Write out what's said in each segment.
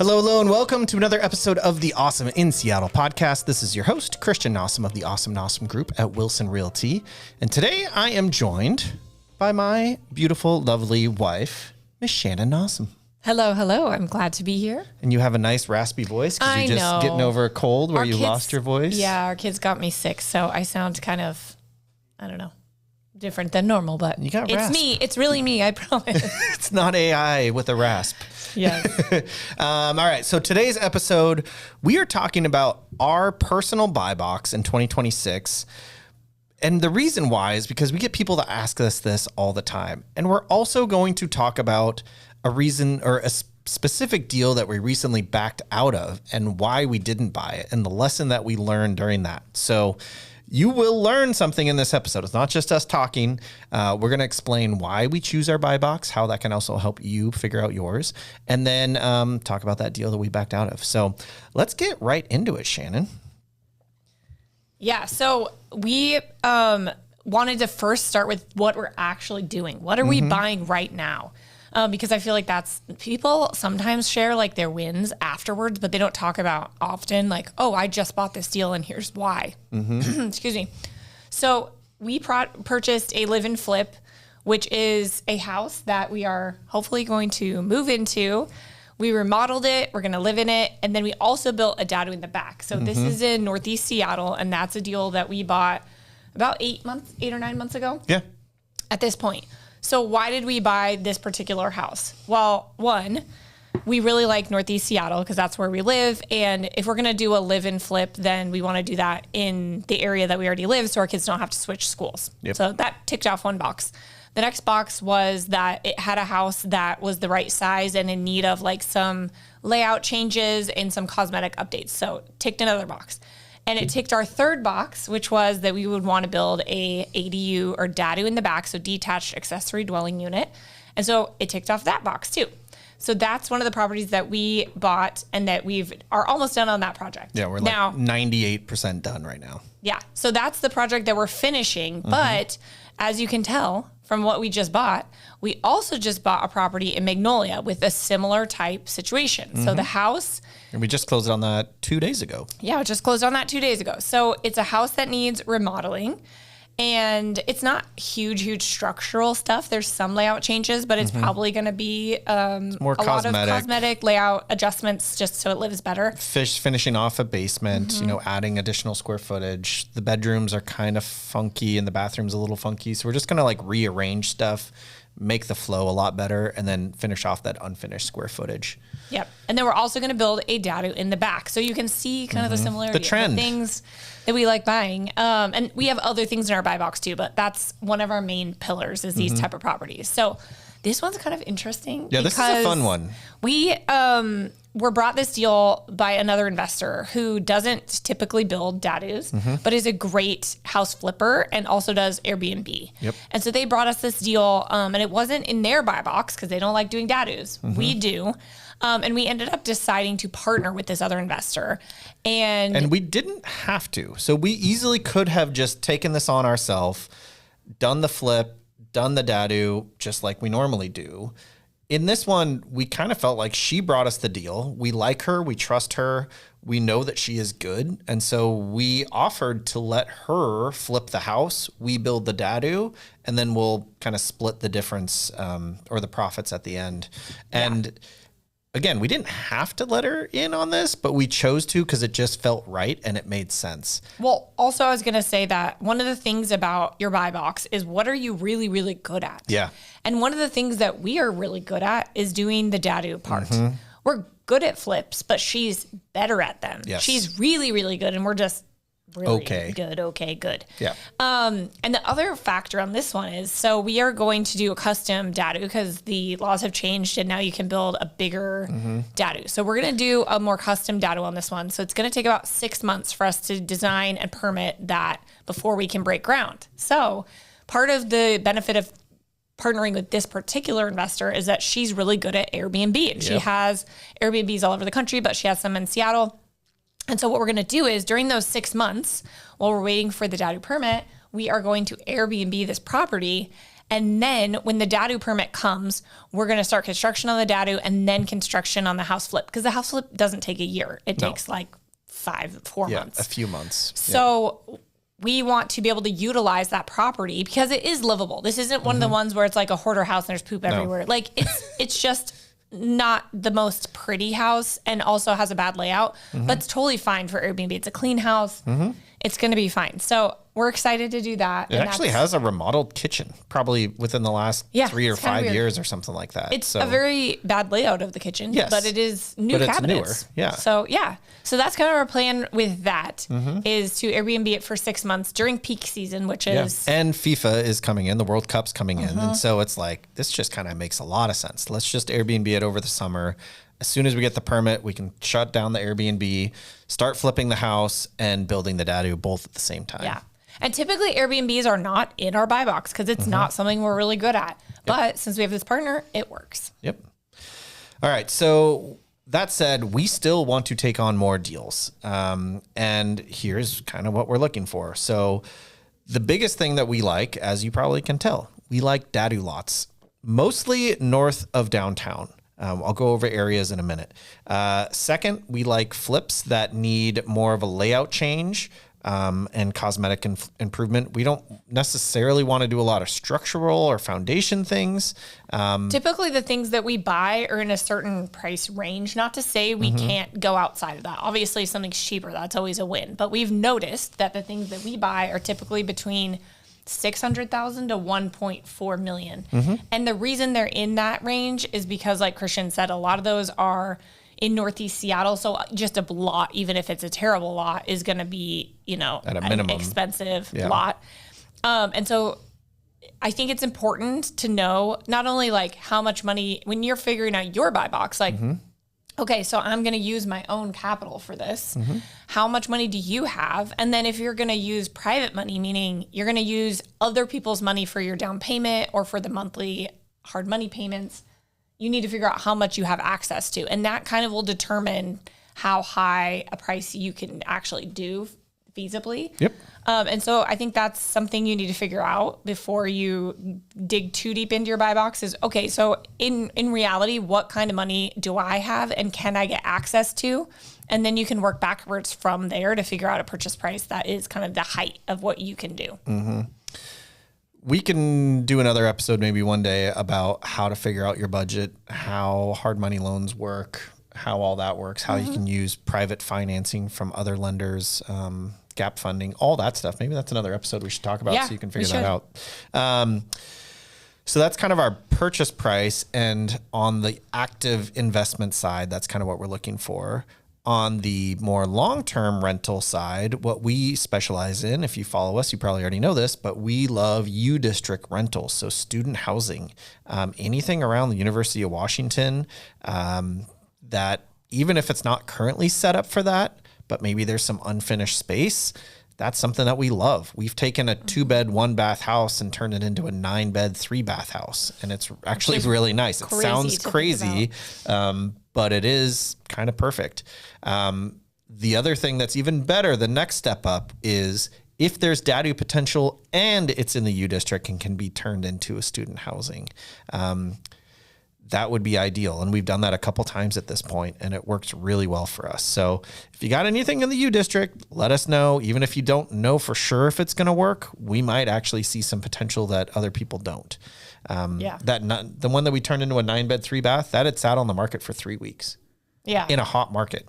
Hello, hello, and welcome to another episode of the Awesome in Seattle podcast. This is your host, Christian Nossum of the Awesome Nossum Group at Wilson Realty. And today I am joined by my beautiful, lovely wife, Miss Shannon Nossum. Hello, hello. I'm glad to be here. And you have a nice raspy voice because you're just getting over a cold where you lost your voice. Yeah, our kids got me sick, so I sound kind of, I don't know, different than normal, but you got it's rasp. Me. It's really me, I promise. It's not AI with a rasp. Yes. All right. So today's episode, we are talking about our personal buy box in 2026. And the reason why is because we get people that ask us this all the time. And we're also going to talk about a reason or a specific deal that we recently backed out of and why we didn't buy it and the lesson that we learned during that. So you will learn something in this episode. It's not just us talking. We're going to explain why we choose our buy box, how that can also help you figure out yours, and then talk about that deal that we backed out of. So let's get right into it, Shannon. Yeah. So we wanted to first start with what we're actually doing. What are we buying right now? Because I feel like people sometimes share like their wins afterwards, but they don't talk about often like, oh, I just bought this deal and here's why. Excuse me. So we purchased a live and flip, which is a house that we are hopefully going to move into. We remodeled it. We're going to live in it. And then we also built a DADU in the back. So this is in Northeast Seattle. And that's a deal that we bought about 8 or 9 months ago. Yeah. At this point. So why did we buy this particular house? Well, one, we really like Northeast Seattle because that's where we live. And if we're going to do a live and flip, then we want to do that in the area that we already live so our kids don't have to switch schools. Yep. So that ticked off one box. The next box was that it had a house that was the right size and in need of like some layout changes and some cosmetic updates. So ticked another box. And it ticked our third box, which was that we would want to build a ADU or DADU in the back, so detached accessory dwelling unit. And so it ticked off that box too. So that's one of the properties that we bought and that are almost done on that project. Yeah, we're now, like 98% done right now. Yeah, so that's the project that we're finishing. But as you can tell from what we just bought, we also just bought a property in Magnolia with a similar type situation. So the house... And we just closed on that 2 days ago. Yeah, we just closed on that 2 days ago. So it's a house that needs remodeling. And it's not huge structural stuff. There's some layout changes, but it's probably going to be more a lot of cosmetic layout adjustments just so it lives better. Finishing off a basement, adding additional square footage. The bedrooms are kind of funky and the bathroom's a little funky. So we're just going to like rearrange stuff, make the flow a lot better, and then finish off that unfinished square footage. Yep. And then we're also going to build a DADU in the back. So you can see kind of the similarity. The trend. The things that we like buying. And we have other things in our buy box too, but that's one of our main pillars is these type of properties. So this one's kind of interesting. Yeah, this is a fun one. We were brought this deal by another investor who doesn't typically build DADUs, but is a great house flipper and also does Airbnb. Yep. And so they brought us this deal, and it wasn't in their buy box because they don't like doing DADUs. We do. And we ended up deciding to partner with this other investor. And we didn't have to. So we easily could have just taken this on ourselves, done the flip, done the DADU, just like we normally do. In this one, we kind of felt like she brought us the deal. We like her. We trust her. We know that she is good. And so we offered to let her flip the house. We build the DADU, and then we'll kind of split the difference or the profits at the end. And again, we didn't have to let her in on this, but we chose to because it just felt right and it made sense. Well, also, I was going to say that one of the things about your buy box is what are you really, really good at? Yeah. And one of the things that we are really good at is doing the DADU part. We're good at flips, but she's better at them. Yes. She's really, really good, and we're just really good. Yeah. And the other factor on this one is, so we are going to do a custom DADU because the laws have changed and now you can build a bigger DADU. So we're going to do a more custom DADU on this one. So it's going to take about 6 months for us to design and permit that before we can break ground. So part of the benefit of partnering with this particular investor is that she's really good at Airbnb. And she has Airbnbs all over the country, but she has some in Seattle. And so what we're going to do is during those 6 months, while we're waiting for the DADU permit, we are going to Airbnb this property And then when the DADU permit comes, we're going to start construction on the DADU and then construction on the house flip, because the house flip doesn't take a year. It takes like 4 months. A few months. So we want to be able to utilize that property because it is livable. This isn't one of the ones where it's like a hoarder house and there's poop everywhere. Like it's just not the most pretty house and also has a bad layout, but it's totally fine for Airbnb. It's a clean house. It's going to be fine. So we're excited to do that. It actually has a remodeled kitchen, probably within the last 3 or 5 years or something like that. It's a very bad layout of the kitchen, but it is new cabinets. It's newer. Yeah. So that's kind of our plan with that is to Airbnb it for 6 months during peak season, which is. And FIFA is coming in. The World Cup's coming in. And so it's like, this just kind of makes a lot of sense. Let's just Airbnb it over the summer. As soon as we get the permit, we can shut down the Airbnb, start flipping the house and building the DADU both at the same time. Yeah. And typically Airbnbs are not in our buy box because it's not something we're really good at. But since we have this partner, it works. Yep. All right. So that said, we still want to take on more deals. And here's kind of what we're looking for. So the biggest thing that we like, as you probably can tell, we like DADU lots, mostly north of downtown. I'll go over areas in a minute. Second, we like flips that need more of a layout change and cosmetic improvement. We don't necessarily want to do a lot of structural or foundation things. Typically, the things that we buy are in a certain price range. Not to say we can't go outside of that. Obviously, if something's cheaper, that's always a win. But we've noticed that the things that we buy are typically between $600,000 to $1.4 million. And the reason they're in that range is because, like Christian said, a lot of those are in Northeast Seattle. So just a lot, even if it's a terrible lot, is going to be, at a minimum, an expensive lot. And so I think it's important to know not only like how much money, when you're figuring out your buy box, like, okay, so I'm going to use my own capital for this. How much money do you have? And then if you're going to use private money, meaning you're going to use other people's money for your down payment or for the monthly hard money payments, you need to figure out how much you have access to. And that kind of will determine how high a price you can actually do feasibly. Yep. And so I think that's something you need to figure out before you dig too deep into your buy box is, okay, so in reality, what kind of money do I have and can I get access to? And then you can work backwards from there to figure out a purchase price that is kind of the height of what you can do. We can do another episode maybe one day about how to figure out your budget, how hard money loans work, how all that works, how you can use private financing from other lenders, gap funding, all that stuff. Maybe that's another episode we should talk about so you can figure that out. So that's kind of our purchase price. And on the active investment side, that's kind of what we're looking for. On the more long-term rental side, what we specialize in, if you follow us, you probably already know this, but we love U-District rentals. So student housing, anything around the University of Washington, that even if it's not currently set up for that, but maybe there's some unfinished space, that's something that we love. We've taken a 2-bed, 1-bath house and turned it into a 9-bed, 3-bath house. And it's actually really nice. It sounds crazy, but it is kind of perfect. The other thing that's even better, the next step up, is if there's DADU potential and it's in the U district and can be turned into a student housing. That would be ideal. And we've done that a couple times at this point, and it works really well for us. So if you got anything in the U district, let us know. Even if you don't know for sure if it's going to work, we might actually see some potential that other people don't. The one that we turned into a 9-bed, 3-bath, that had sat on the market for 3 weeks. Yeah. In a hot market.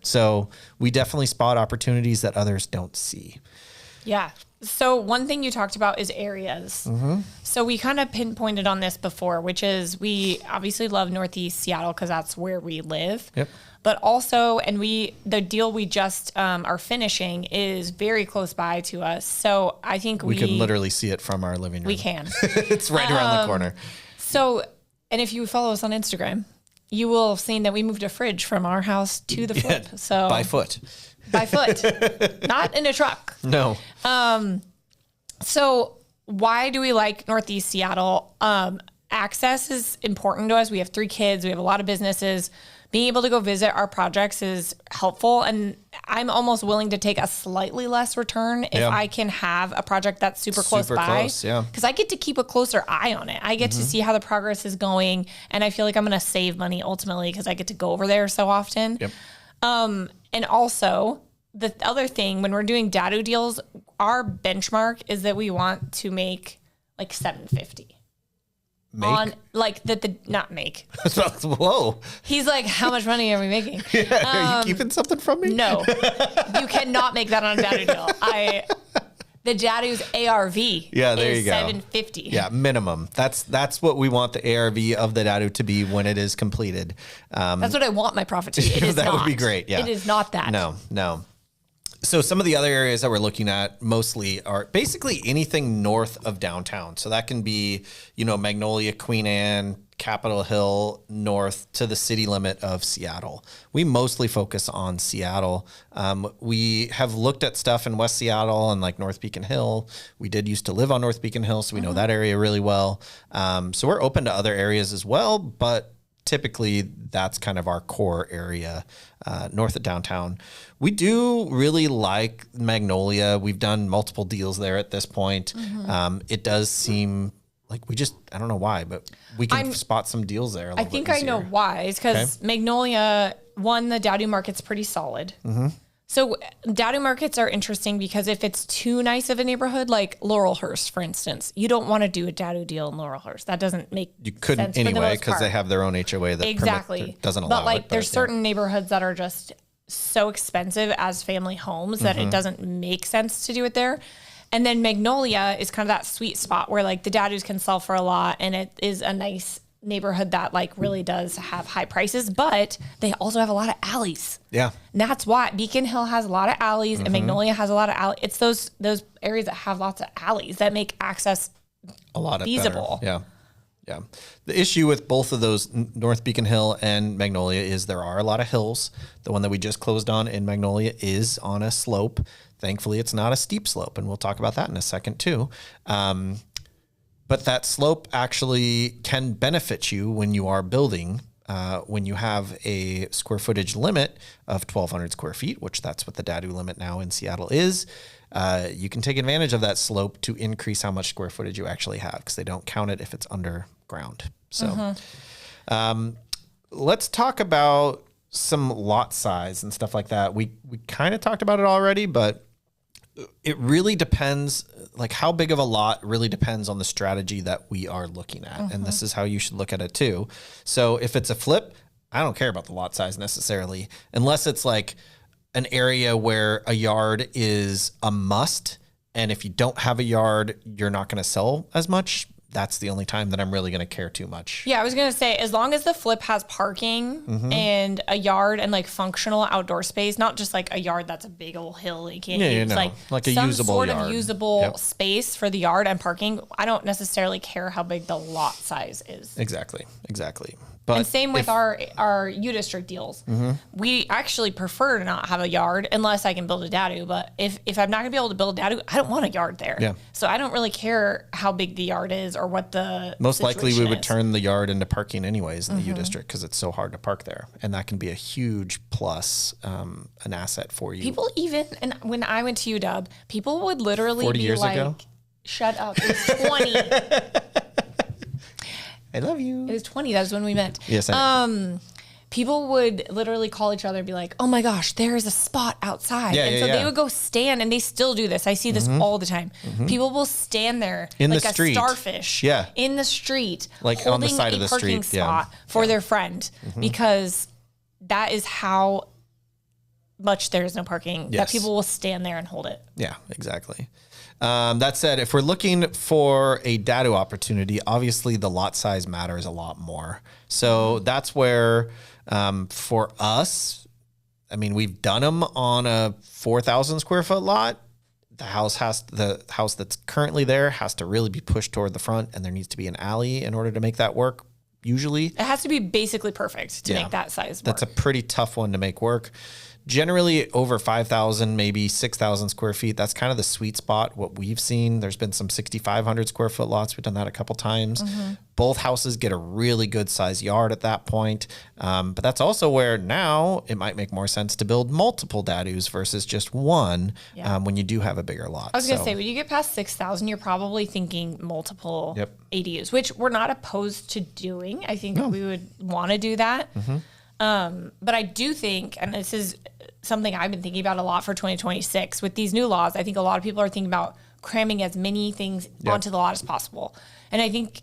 So we definitely spot opportunities that others don't see. Yeah. So one thing you talked about is areas. So we kind of pinpointed on this before, which is we obviously love Northeast Seattle because that's where we live. Yep. But also, and the deal we just are finishing is very close by to us. So I think we can literally see it from our living room. We can. It's right around the corner. So, and if you follow us on Instagram, you will have seen that we moved a fridge from our house to the flip. So by foot. By foot, not in a truck. No. So why do we like Northeast Seattle? Access is important to us. We have 3 kids. We have a lot of businesses. being able to go visit our projects is helpful. And I'm almost willing to take a slightly less return if I can have a project that's super close by. Because I get to keep a closer eye on it. I get to see how the progress is going. And I feel like I'm going to save money ultimately because I get to go over there so often. Yep. And also, the other thing, when we're doing DADU deals, our benchmark is that we want to make like $750. On like not make. Whoa. He's like, how much money are we making? Are you keeping something from me? No, you cannot make that on a DADU deal. The DADU's ARV is $750. Yeah, minimum. That's what we want the ARV of the DADU to be when it is completed. That's what I want my profit to be. It is that not. would be great. Yeah, it is not that. No. So some of the other areas that we're looking at mostly are basically anything north of downtown. So that can be, Magnolia, Queen Anne, Capitol Hill, north to the city limit of Seattle. We mostly focus on Seattle. We have looked at stuff in West Seattle and like North Beacon Hill. We did used to live on North Beacon Hill, so we know that area really well. So we're open to other areas as well, but typically that's kind of our core area, north of downtown. We do really like Magnolia. We've done multiple deals there at this point. It does seem like I don't know why, but we can spot some deals there. I think I know why. It's because Magnolia, the DADU market's pretty solid. So DADU markets are interesting because if it's too nice of a neighborhood, like Laurelhurst, for instance, you don't want to do a DADU deal in Laurelhurst. That doesn't make sense. You couldn't anyway because they have their own HOA that doesn't allow it. But there's certain neighborhoods that are just so expensive as family homes that it doesn't make sense to do it there. And then Magnolia is kind of that sweet spot where like the DADUs can sell for a lot and it is a nice neighborhood that like really does have high prices, but they also have a lot of alleys. Yeah. And that's why Beacon Hill has a lot of alleys and Magnolia has a lot of alleys. It's those areas that have lots of alleys that make access a lot feasible. Better. Yeah. The issue with both of those, North Beacon Hill and Magnolia, is there are a lot of hills. The one that we just closed on in Magnolia is on a slope. Thankfully, it's not a steep slope, and we'll talk about that in a second too. But that slope actually can benefit you when you are building, when you have a square footage limit of 1,200 square feet, which that's what the DADU limit now in Seattle is. You can take advantage of that slope to increase how much square footage you actually have because they don't count it if it's underground. So let's talk about some lot size and stuff like that. We kind of talked about it already, but it really depends, like how big of a lot really depends on the strategy that we are looking at. And this is how you should look at it too. So if it's a flip, I don't care about the lot size necessarily, unless it's like an area where a yard is a must. And if you don't have a yard, you're not going to sell as much. That's the only time that I'm really going to care too much. Yeah, I was going to say, as long as the flip has parking and a yard and like functional outdoor space, not just like a yard that's a big old hill you can't use, like a some usable sort yard. Of usable space for the yard and parking. I don't necessarily care how big the lot size is. Exactly. But and same with our U district deals. We actually prefer to not have a yard unless I can build a DADU. But if I'm not going to be able to build a DADU, I don't want a yard there. Yeah. So I don't really care how big the yard is or what the most likely we would turn the yard into parking anyways in the U district because it's so hard to park there, and that can be a huge plus, an asset for you. People and when I went to UW, people would literally 40 be years like, ago? "Shut up!" It's 20. I love you. It was 20. That was when we met. Yes, I know. People would literally call each other and be like, "Oh my gosh, there's a spot outside." They would go stand, and they still do this. I see this all the time. People will stand there in like the a street. Starfish in the street, like on the side of the parking street spot for their friend because that is how much there is no parking that people will stand there and hold it. Yeah, exactly. That said, if we're looking for a DADU opportunity, obviously the lot size matters a lot more. So that's where, for us, I mean, we've done them on a 4,000 square foot lot. The house that's currently there has to really be pushed toward the front, and there needs to be an alley in order to make that work. Usually, it has to be basically perfect to make that size work. That's a pretty tough one to make work. generally over 5,000, maybe 6,000 square feet. That's kind of the sweet spot. What we've seen, there's been some 6,500 square foot lots. We've done that a couple times. Both houses get a really good size yard at that point. But that's also where now it might make more sense to build multiple DADUs versus just one when you do have a bigger lot. I was going to say, when you get past 6,000, you're probably thinking multiple ADUs, which we're not opposed to doing. I think we would want to do that. But I do think, and this is something I've been thinking about a lot for 2026 with these new laws, I think a lot of people are thinking about cramming as many things onto the lot as possible. And I think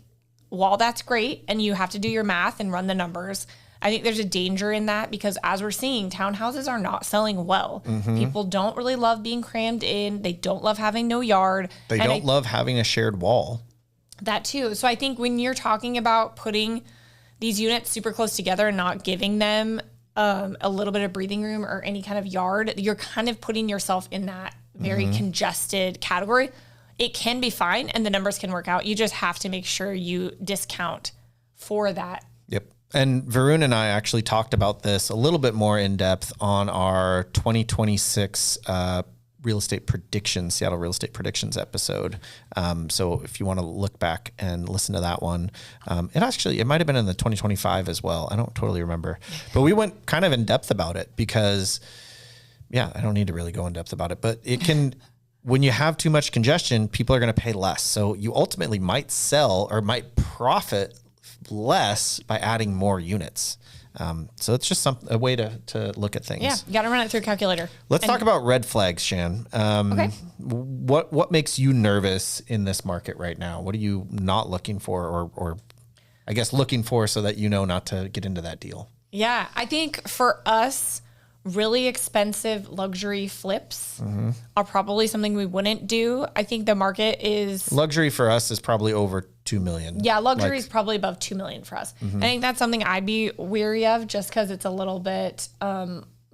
while that's great and you have to do your math and run the numbers, I think there's a danger in that because as we're seeing, townhouses are not selling well. People don't really love being crammed in. They don't love having no yard. They don't love having a shared wall. That too. So I think when you're talking about putting these units super close together and not giving them a little bit of breathing room or any kind of yard, you're kind of putting yourself in that very congested category. It can be fine and the numbers can work out. You just have to make sure you discount for that. Yep. And Varun and I actually talked about this a little bit more in depth on our 2026 real estate predictions, Seattle real estate predictions episode. So if you want to look back and listen to that one, it might've been in the 2025 as well. I don't totally remember, but we went kind of in depth about it because I don't need to really go in depth about it, but it can, when you have too much congestion, people are going to pay less. So you ultimately might sell or might profit less by adding more units. So it's just a way to look at things. Yeah, you got to run it through a calculator. Let's talk about red flags, Shan. Okay. What makes you nervous in this market right now? What are you not looking for or I guess looking for so that you know not to get into that deal? Yeah, I think for us, really expensive luxury flips are probably something we wouldn't do. I think the market is... Luxury for us is probably over $2 million. Yeah, luxury is probably above $2 million for us. I think that's something I'd be weary of just because it's a little bit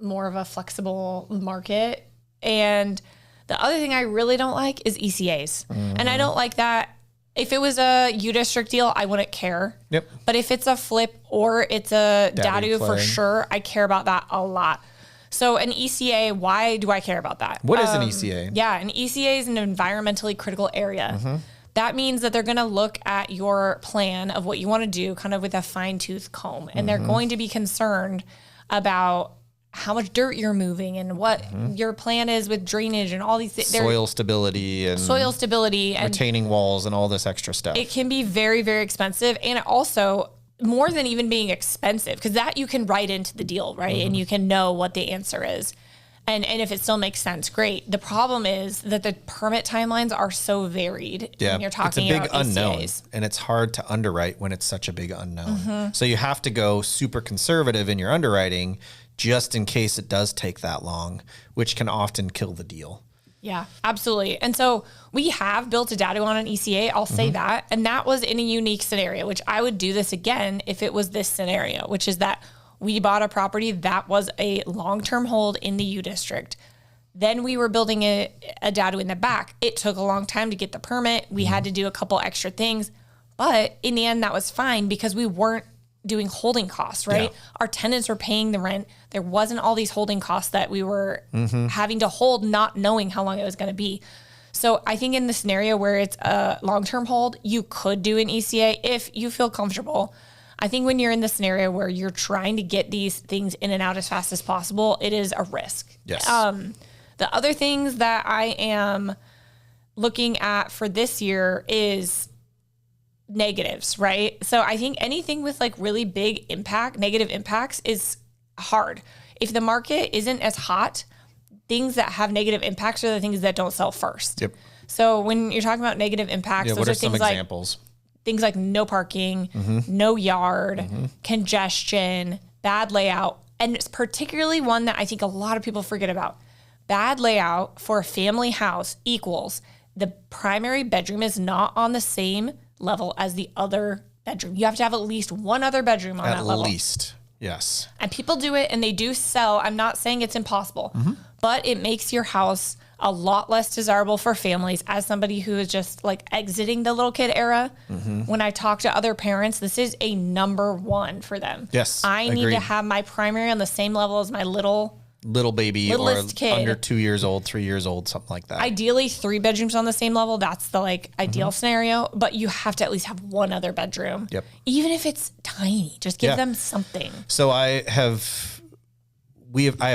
more of a flexible market. And the other thing I really don't like is ECAs. And I don't like that. If it was a U District deal, I wouldn't care. Yep. But if it's a flip or it's a DADU for play. sure, I care about that a lot. So an ECA, why do I care about that? What is an ECA? Yeah, an ECA is an environmentally critical area. That means that they're going to look at your plan of what you want to do kind of with a fine-tooth comb. And they're going to be concerned about how much dirt you're moving and what your plan is with drainage and all these things. Soil stability and retaining walls and all this extra stuff. It can be very, very expensive. And it also, more than even being expensive, because that you can write into the deal, right? And you can know what the answer is. And if it still makes sense, great. The problem is that the permit timelines are so varied when you're talking about it's a big unknown, ECAs. and it's hard to underwrite when it's such a big unknown. So you have to go super conservative in your underwriting just in case it does take that long, which can often kill the deal. Yeah, absolutely. And so we have built a DADU on an ECA, I'll say that. And that was in a unique scenario, which I would do this again if it was this scenario, which is that we bought a property that was a long-term hold in the U District. Then we were building a DADU in the back. It took a long time to get the permit. We had to do a couple extra things. But in the end, that was fine because we weren't doing holding costs, right? Yeah. Our tenants were paying the rent. There wasn't all these holding costs that we were having to hold, not knowing how long it was going to be. So I think in the scenario where it's a long-term hold, you could do an ECA if you feel comfortable. I think when you're in the scenario where you're trying to get these things in and out as fast as possible, it is a risk. Yes. The other things that I am looking at for this year is negatives, right? So I think anything with like really big negative impacts is hard. If the market isn't as hot, things that have negative impacts are the things that don't sell first. Yep. So when you're talking about negative impacts, those what are are some things like examples? Things like no parking, no yard, congestion, bad layout, and it's particularly one that I think a lot of people forget about. Bad layout for a family house equals the primary bedroom is not on the same level as the other bedroom. You have to have at least one other bedroom on that level. At least, yes. And people do it and they do sell. I'm not saying it's impossible, but it makes your house a lot less desirable for families. As somebody who is just like exiting the little kid era, when I talk to other parents, this is a number one for them. Yes, I need to have my primary on the same level as my little little baby Littlest or kid. under 2 years old, 3 years old, something like that. Ideally 3 bedrooms on the same level. That's the like ideal scenario, but you have to at least have one other bedroom. Yep. Even if it's tiny, just give them something. So I have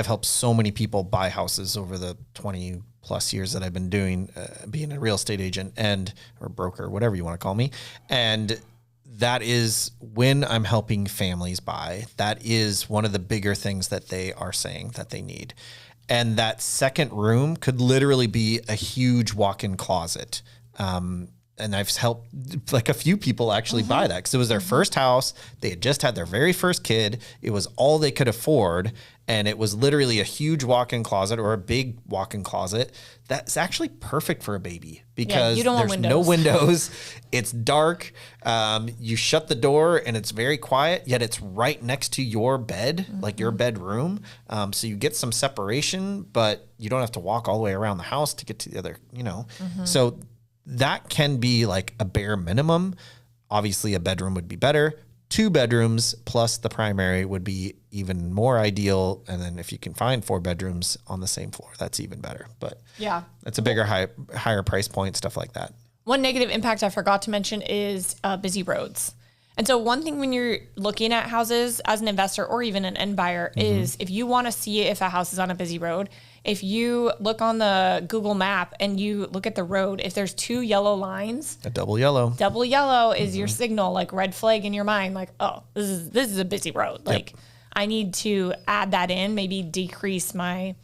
helped so many people buy houses over the 20 plus years that I've been doing, being a real estate agent or broker, whatever you want to call me. And that is when I'm helping families buy, that is one of the bigger things that they are saying that they need. And that second room could literally be a huge walk-in closet. And I've helped like a few people actually buy that because it was their first house. They had just had their very first kid. It was all they could afford. And it was literally a huge walk-in closet or a big walk-in closet that's actually perfect for a baby because there's no windows. It's dark. You shut the door and it's very quiet, yet it's right next to your bed, like your bedroom. So you get some separation, but you don't have to walk all the way around the house to get to the other, So that can be like a bare minimum. Obviously, a bedroom would be better. 2 bedrooms plus the primary would be even more ideal. And then if you can find 4 bedrooms on the same floor, that's even better. But yeah, that's a bigger, higher price point, stuff like that. One negative impact I forgot to mention is busy roads. And so one thing when you're looking at houses as an investor or even an end buyer is if you want to see if a house is on a busy road, if you look on the Google map and you look at the road, if there's 2 yellow lines, a double yellow is your signal, like red flag in your mind, like, oh, this is a busy road. Like I need to add that in, maybe decrease my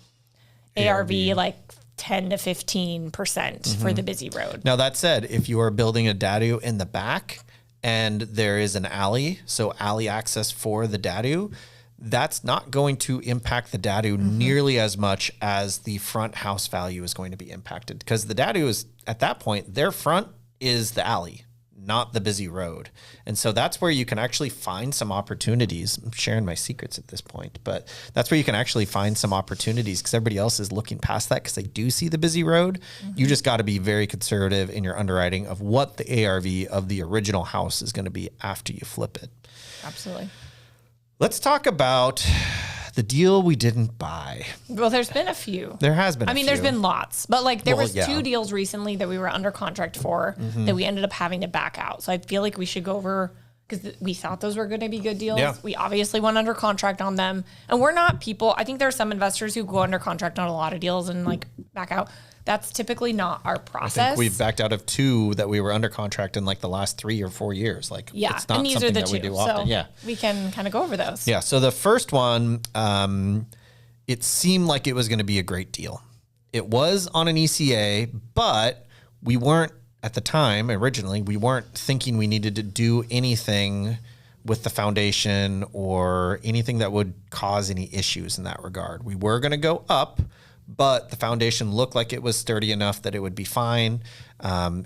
ARV like 10 to 15% for the busy road. Now that said, if you are building a DADU in the back and there is an alley, so alley access for the DADU, that's not going to impact the DADU nearly as much as the front house value is going to be impacted because the DADU is at that point, their front is the alley, not the busy road. And so that's where you can actually find some opportunities. I'm sharing my secrets at this point, but that's where you can actually find some opportunities because everybody else is looking past that because they do see the busy road. You just got to be very conservative in your underwriting of what the ARV of the original house is going to be after you flip it. Absolutely. Let's talk about the deal we didn't buy. Well, there's been a few. There has been there's been lots. But like there was 2 deals recently that we were under contract for that we ended up having to back out. So I feel like we should go over because we thought those were going to be good deals. Yeah. We obviously went under contract on them. And we're not people. I think there are some investors who go under contract on a lot of deals and like back out. That's typically not our process. I think we've backed out of 2 that we were under contract in like the last 3 or 4 years. Like, it's not and these something are the that 2. we do often. So we can kind of go over those. Yeah. So the first one, it seemed like it was going to be a great deal. It was on an ECA, but we weren't at the time originally, we weren't thinking we needed to do anything with the foundation or anything that would cause any issues in that regard. We were going to go up, but the foundation looked like it was sturdy enough that it would be fine.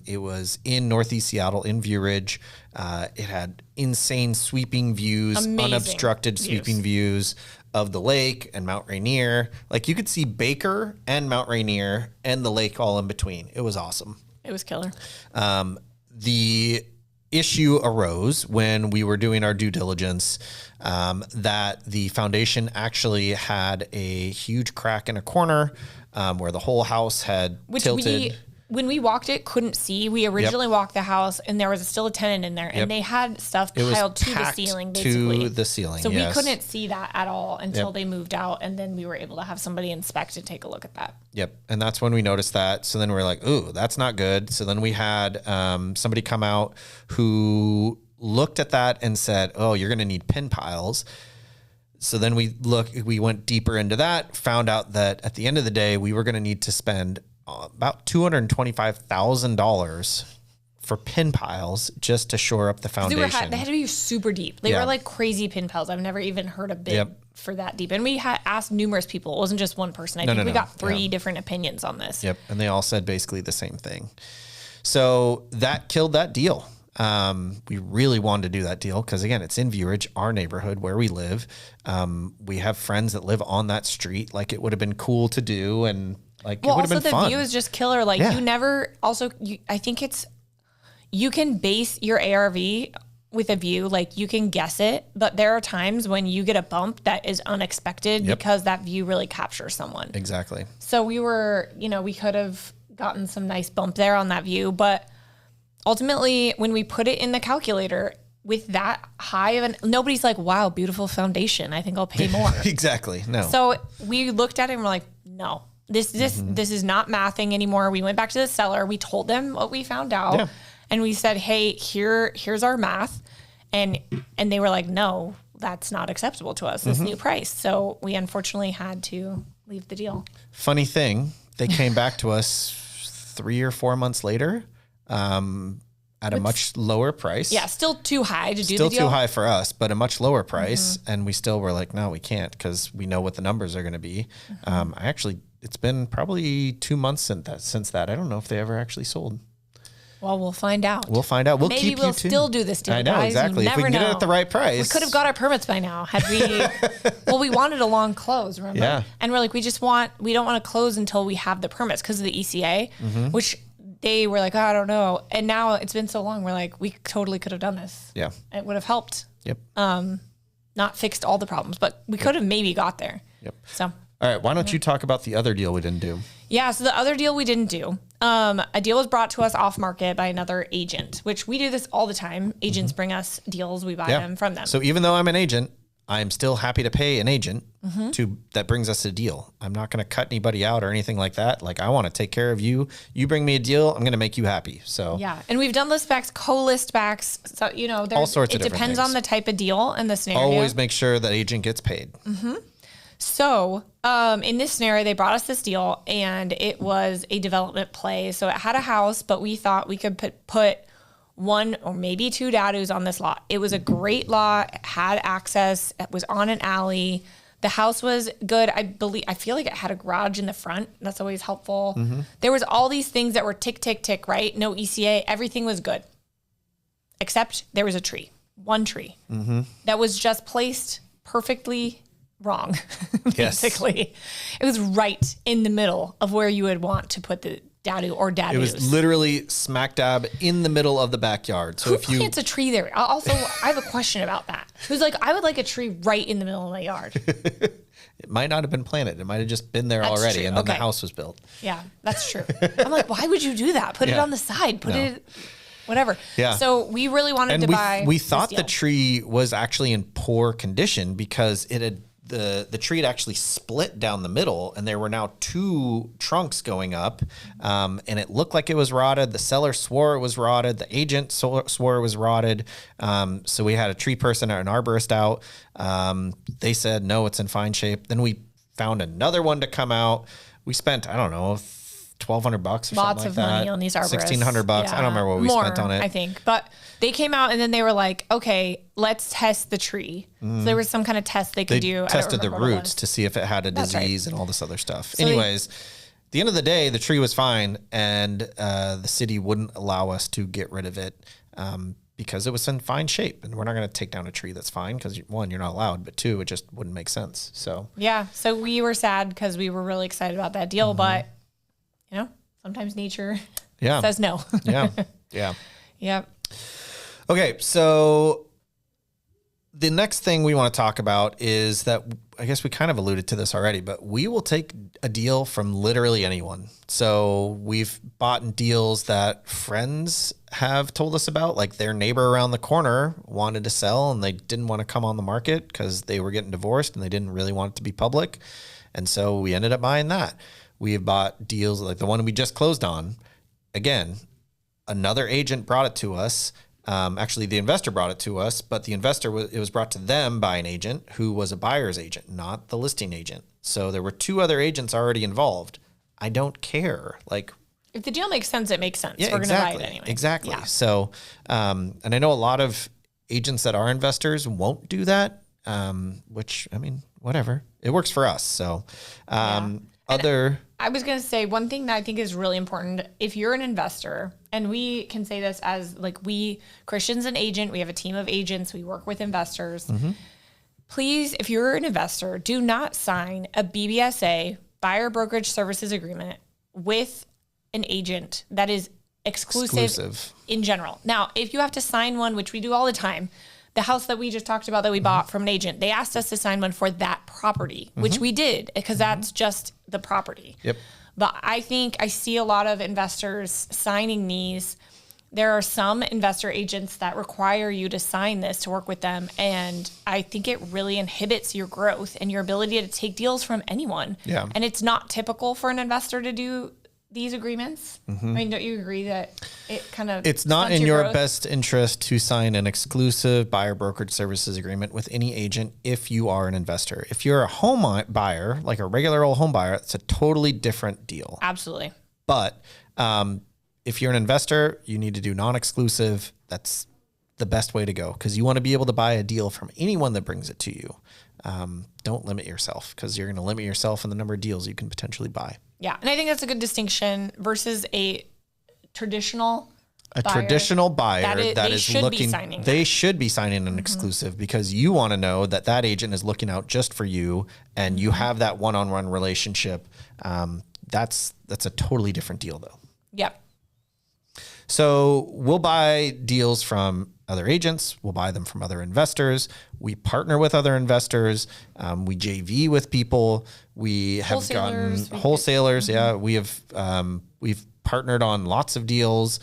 It was in Northeast Seattle, in View Ridge. It had insane sweeping views, Amazing unobstructed sweeping views of the lake and Mount Rainier. Like you could see Baker and Mount Rainier and the lake all in between. It was awesome. It was killer. The issue arose when we were doing our due diligence that the foundation actually had a huge crack in a corner where the whole house had tilted. When we walked it, couldn't see. We originally walked the house, and there was still a tenant in there, and they had stuff piled to the ceiling, basically. To the ceiling, so we couldn't see that at all until they moved out, and then we were able to have somebody inspect and take a look at that. Yep, and that's when we noticed that. So then we were like, ooh, that's not good. So then we had somebody come out who looked at that and said, oh, you're going to need pin piles. So then we went deeper into that, found out that at the end of the day, we were going to need to spend about $225,000 for pin piles just to shore up the foundation. They had to be super deep. They were like crazy pin piles. I've never even heard a bid for that deep. And we had asked numerous people. It wasn't just one person. I think we got 3 different opinions on this. Yep. And they all said basically the same thing. So that killed that deal. We really wanted to do that deal because, again, it's in View Ridge, our neighborhood where we live. We have friends that live on that street. Like, it would have been cool to do, and like, it would have been fun. Also, the view is just killer. Like, you never. Also, I think you can base your ARV with a view, like you can guess it, but there are times when you get a bump that is unexpected because that view really captures someone. Exactly. So we were, we could have gotten some nice bump there on that view, but ultimately when we put it in the calculator with that high of nobody's like, wow, beautiful foundation, I think I'll pay more. Exactly. No. So we looked at it and we're like, no, this is not mathing anymore. We went back to the seller. We told them what we found out. Yeah. And we said, hey, here's our math. And they were like, no, that's not acceptable to us, this new price. So we unfortunately had to leave the deal. Funny thing, they came back to us 3 or 4 months later at a much lower price. Yeah, still too high to do the deal. Still too high for us, but a much lower price. And we still were like, no, we can't because we know what the numbers are going to be. It's been probably 2 months since that. I don't know if they ever actually sold. Well, we'll find out. We'll Maybe keep we'll still do this deal. I know, guys. exactly. If we can get it at the right price. We could have got our permits by now had we. Well, we wanted a long close, remember? Yeah. And we're like, we don't want to close until we have the permits because of the ECA, which they were like, oh, I don't know. And now it's been so long. We're like, we totally could have done this. Yeah. It would have helped. Yep. Not fixed all the problems, but we could have maybe got there. Yep. So. All right. Why don't you talk about the other deal we didn't do? Yeah. So the other deal we didn't do, a deal was brought to us off market by another agent, which we do this all the time. Agents bring us deals. We buy them from them. So even though I'm an agent, I'm still happy to pay an agent that brings us a deal. I'm not going to cut anybody out or anything like that. Like I want to take care of you. You bring me a deal, I'm going to make you happy. So yeah. And we've done list backs, co-list backs. So, all sorts of different depends things. On the type of deal and the scenario. Always make sure that agent gets paid. So in this scenario, they brought us this deal and it was a development play. So it had a house, but we thought we could put 1 or maybe 2 DADUs on this lot. It was a great lot, it had access, it was on an alley. The house was good. I feel like it had a garage in the front. That's always helpful. There was all these things that were tick, tick, tick, right? No ECA. Everything was good. Except there was a tree. One tree. That was just placed perfectly wrong, basically. It was right in the middle of where you would want to put the DADU or DADUs. It was literally smack dab in the middle of the backyard. So Who plants a tree there? Also, I have a question about that. It was like, I would like a tree right in the middle of my yard. It might not have been planted. It might have just been there already, and then the house was built. Yeah, that's true. I'm like, why would you do that? Put it on the side. Put it, whatever. Yeah. So we really wanted to buy. We thought the tree was actually in poor condition because it had the tree had actually split down the middle, and there were now 2 trunks going up, and it looked like it was rotted. The seller swore it was rotted. The agent swore it was rotted. So we had a tree person or an arborist out. They said, no, it's in fine shape. Then we found another one to come out. We spent, I don't know, $1,200 or lots something like that. of money on these arborists. $1,600. Yeah. I don't remember what we spent on it. I think, but they came out and then they were like, okay, let's test the tree. So there was some kind of test they could do. Tested the roots to see if it had a disease and all this other stuff. So anyways, at the end of the day, the tree was fine, and the city wouldn't allow us to get rid of it because it was in fine shape. And we're not going to take down a tree that's fine because, 1, you're not allowed, but 2, it just wouldn't make sense. So yeah, so we were sad because we were really excited about that deal, but sometimes nature says no. Yeah. Yep. Okay, so the next thing we want to talk about is that, I guess we kind of alluded to this already, but we will take a deal from literally anyone. So we've bought deals that friends have told us about, like their neighbor around the corner wanted to sell and they didn't want to come on the market because they were getting divorced and they didn't really want it to be public. And so we ended up buying that. We have bought deals like the one we just closed on. Again, another agent brought it to us. Actually, the investor brought it to us, but it was brought to them by an agent who was a buyer's agent, not the listing agent. So there were 2 other agents already involved. I don't care. Like, if the deal makes sense, it makes sense. Yeah, we're going to buy it anyway. Exactly. Yeah. So, and I know a lot of agents that are investors won't do that, which, I mean, whatever. It works for us. So, I was going to say one thing that I think is really important. If you're an investor, and we can say this as like Christian's an agent, we have a team of agents, we work with investors. Please, if you're an investor, do not sign a BBSA, buyer brokerage services agreement, with an agent that is exclusive in general. Now, if you have to sign one, which we do all the time, the house that we just talked about that we bought from an agent, they asked us to sign one for that property, which we did because that's just the property. Yep. But I think I see a lot of investors signing these. There are some investor agents that require you to sign this to work with them. And I think it really inhibits your growth and your ability to take deals from anyone. Yeah. And it's not typical for an investor to do these agreements. I mean, don't you agree that it kind of It's not in stunts your growth? best interest to sign an exclusive buyer brokerage services agreement with any agent if you are an investor. If you're a home buyer, like a regular old home buyer, it's a totally different deal. Absolutely. But if you're an investor, you need to do non-exclusive. That's the best way to go because you want to be able to buy a deal from anyone that brings it to you. Don't limit yourself because you're going to limit yourself in the number of deals you can potentially buy. Yeah. And I think that's a good distinction versus a traditional buyer. Traditional buyer that they is should looking, be signing they should be signing an exclusive because you want to know that that agent is looking out just for you and you have that one-on-one relationship. That's a totally different deal though. Yep. So we'll buy deals from other agents. We'll buy them from other investors. We partner with other investors. We JV with people. We have gotten wholesalers. Yeah, we have. We've partnered on lots of deals.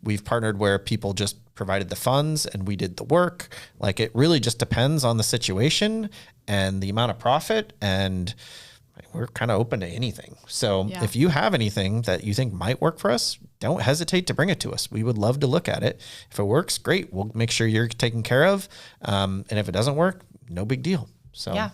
We've partnered where people just provided the funds and we did the work. Like it really just depends on the situation and the amount of profit and we're kind of open to anything. So if you have anything that you think might work for us, don't hesitate to bring it to us. We would love to look at it. If it works, great. We'll make sure you're taken care of. And if it doesn't work, no big deal. So yeah.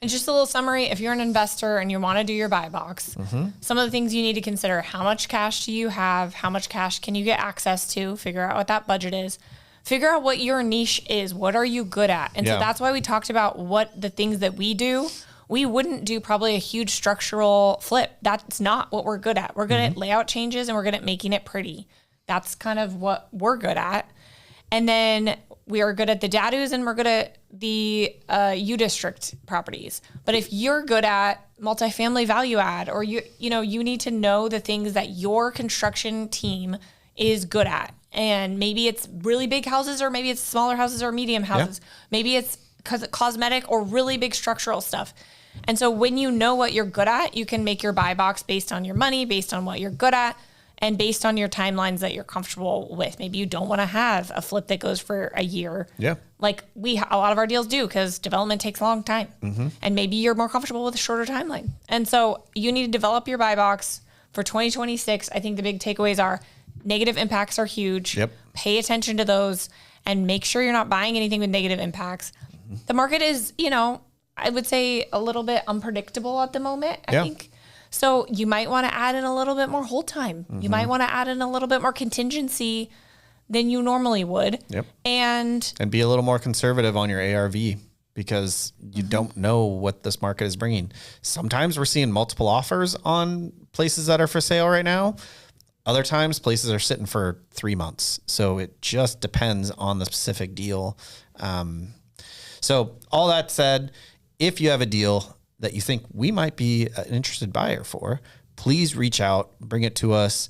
And just a little summary, if you're an investor and you want to do your buy box, some of the things you need to consider: how much cash do you have? How much cash can you get access to? Figure out what that budget is. Figure out what your niche is. What are you good at? And so that's why we talked about what the things that we do. We wouldn't do probably a huge structural flip. That's not what we're good at. We're good at layout changes and we're good at making it pretty. That's kind of what we're good at. And then we are good at the DADUs and we're good at the U district properties. But if you're good at multifamily value add, or you need to know the things that your construction team is good at. And maybe it's really big houses, or maybe it's smaller houses or medium houses. Maybe it's cosmetic or really big structural stuff. And so when you know what you're good at, you can make your buy box based on your money, based on what you're good at, and based on your timelines that you're comfortable with. Maybe you don't want to have a flip that goes for a year. Yeah. Like a lot of our deals do, because development takes a long time. And maybe you're more comfortable with a shorter timeline. And so you need to develop your buy box for 2026. I think the big takeaways are negative impacts are huge. Pay attention to those and make sure you're not buying anything with negative impacts. The market is, I would say a little bit unpredictable at the moment, I think. So you might want to add in a little bit more hold time. You might want to add in a little bit more contingency than you normally would. And be a little more conservative on your ARV because you don't know what this market is bringing. Sometimes we're seeing multiple offers on places that are for sale right now. Other times places are sitting for 3 months. So it just depends on the specific deal. So all that said, if you have a deal that you think we might be an interested buyer for, please reach out, bring it to us.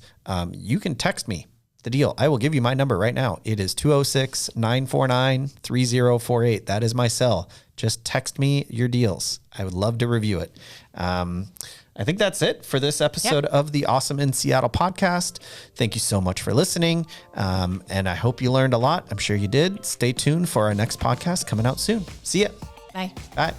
You can text me the deal. I will give you my number right now. It is 206-949-3048. That is my cell. Just text me your deals. I would love to review it. I think that's it for this episode of the Awesome in Seattle podcast. Thank you so much for listening. And I hope you learned a lot. I'm sure you did. Stay tuned for our next podcast coming out soon. See ya. Bye. Bye.